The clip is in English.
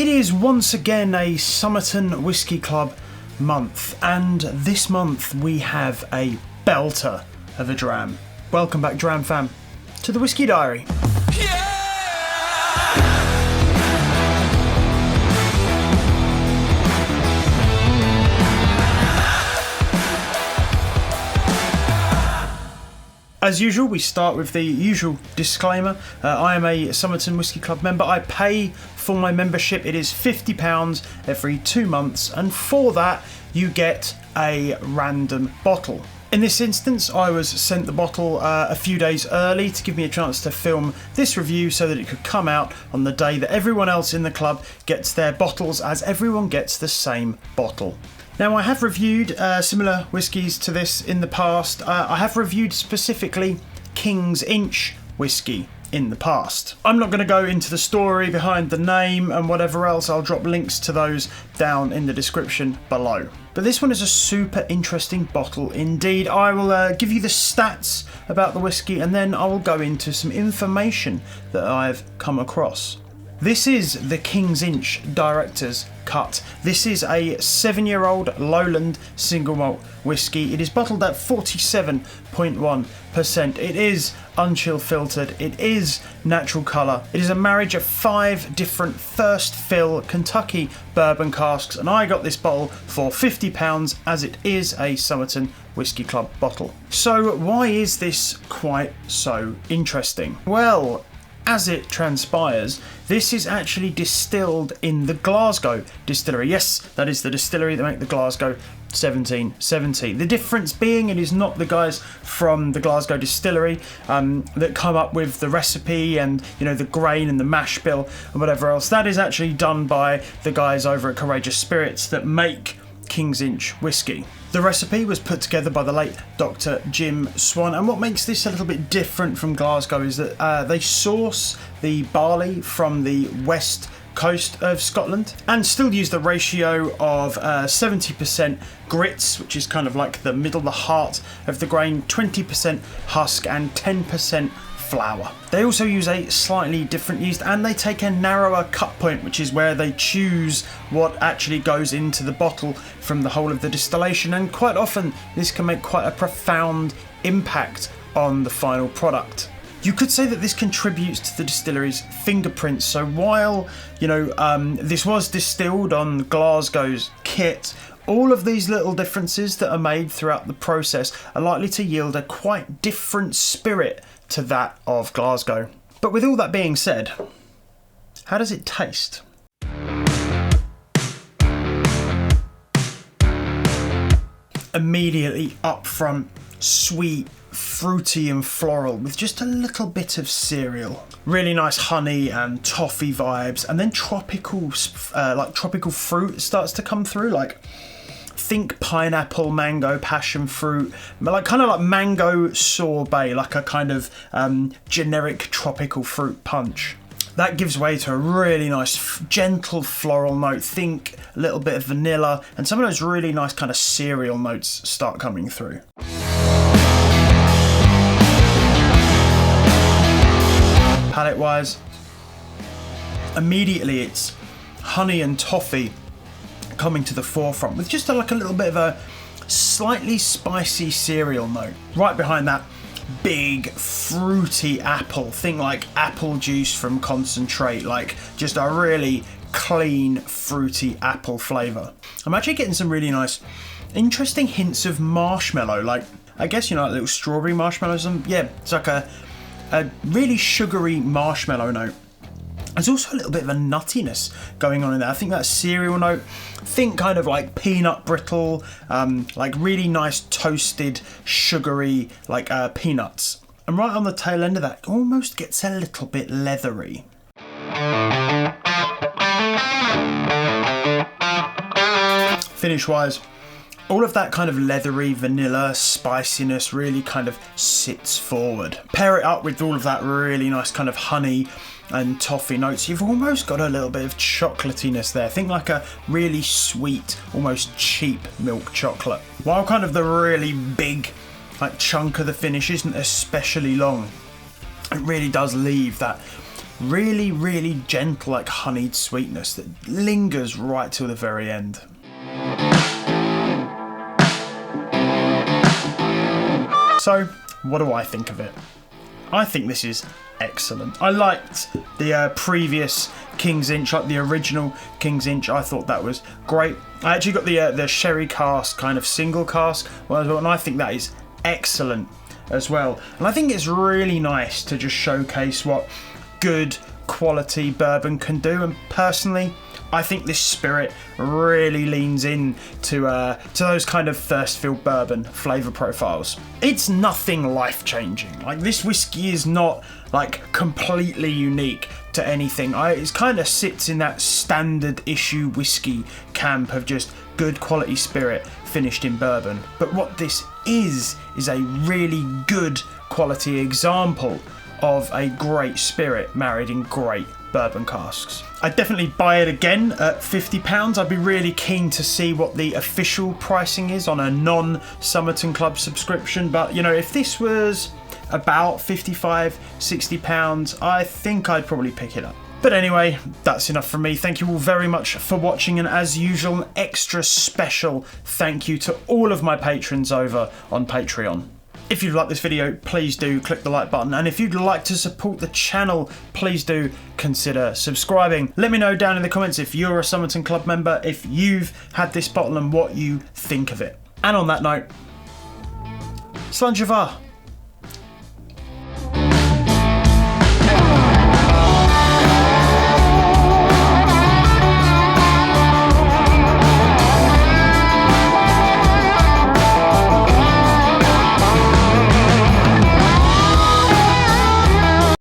It is once again a Summerton Whisky Club month, and this month we have a belter of a dram. Welcome back, Dram fam, to the Whiskey Diary. As usual, we start with the usual disclaimer. I am a Summerton Whisky Club member. I pay for my membership. It is £50 every 2 months, and for that you get a random bottle. In this instance, I was sent the bottle a few days early to give me a chance to film this review so that it could come out on the day that everyone else in the club gets their bottles, as everyone gets the same bottle. Now, I have reviewed similar whiskies to this in the past. I have reviewed specifically King's Inch whiskey in the past. I'm not going to go into the story behind the name and whatever else. I'll drop links to those down in the description below. But this one is a super interesting bottle indeed. I will give you the stats about the whiskey, and then I will go into some information that I've come across. This is the King's Inch Director's Cut. This is a 7-year-old lowland single malt whiskey. It is bottled at 47.1%. It is unchill filtered. It is natural colour. It is a marriage of 5 different first fill Kentucky bourbon casks, and I got this bottle for £50 as it is a Summerton Whisky Club bottle. So why is this quite so interesting? Well, as it transpires, this is actually distilled in the Glasgow distillery. Yes, that is the distillery that make the Glasgow 1770. The difference being, it is not the guys from the Glasgow distillery that come up with the recipe and, you know, the grain and the mash bill and whatever else. That is actually done by the guys over at Courageous Spirits that make King's Inch whiskey. The recipe was put together by the late Dr. Jim Swan, and what makes this a little bit different from Glasgow is that they source the barley from the west coast of Scotland and still use the ratio of 70% grits, which is kind of like the middle, the heart of the grain, 20% husk and 10% flour. They also use a slightly different yeast, and they take a narrower cut point, which is where they choose what actually goes into the bottle from the whole of the distillation, and quite often this can make quite a profound impact on the final product. You could say that this contributes to the distillery's fingerprints. So while, you know, this was distilled on Glasgow's kit, all of these little differences that are made throughout the process are likely to yield a quite different spirit to that of Glasgow. But with all that being said, how does it taste? Immediately up front, sweet, fruity and floral with just a little bit of cereal. Really nice honey and toffee vibes, and then tropical fruit starts to come through, like think pineapple, mango, passion fruit, like kind of like mango sorbet, like a kind of generic tropical fruit punch. That gives way to a really nice gentle floral note. Think a little bit of vanilla, and some of those really nice kind of cereal notes start coming through. Palate wise, immediately it's honey and toffee coming to the forefront with just like a little bit of a slightly spicy cereal note. Right behind that, big fruity apple. Think like apple juice from concentrate, like just a really clean fruity apple flavour. I'm actually getting some really nice, interesting hints of marshmallow, like I guess, you know, like little strawberry marshmallows. Yeah, it's like a really sugary marshmallow note. There's also a little bit of a nuttiness going on in there. I think that cereal note, think kind of like peanut brittle, like really nice toasted, sugary, like peanuts. And right on the tail end of that, almost gets a little bit leathery. Finish-wise, all of that kind of leathery vanilla spiciness really kind of sits forward. Pair it up with all of that really nice kind of honey and toffee notes. You've almost got a little bit of chocolatiness there. Think like a really sweet, almost cheap milk chocolate. While kind of the really big like chunk of the finish isn't especially long, it really does leave that really, really gentle, like honeyed sweetness that lingers right till the very end. So, what do I think of it? I think this is excellent. I liked the previous King's Inch, like the original King's Inch. I thought that was great. I actually got the sherry cask, kind of single cask, and I think that is excellent as well. And I think it's really nice to just showcase what good quality bourbon can do. And personally, I think this spirit really leans in to those kind of thirst-filled bourbon flavour profiles. It's nothing life-changing. Like, this whiskey is not like completely unique to anything. It kind of sits in that standard issue whiskey camp of just good quality spirit finished in bourbon. But what this is a really good quality example of a great spirit married in great bourbon casks. I'd definitely buy it again at £50. I'd be really keen to see what the official pricing is on a non-Summerton Club subscription, but you know, if this was about £55, £60, I think I'd probably pick it up. But anyway, that's enough from me. Thank you all very much for watching, and as usual, an extra special thank you to all of my patrons over on Patreon. If you've liked this video, please do click the like button, and if you'd like to support the channel, please do consider subscribing. Let me know down in the comments if you're a Summerton Club member, if you've had this bottle and what you think of it. And on that note, Slàinte mhath.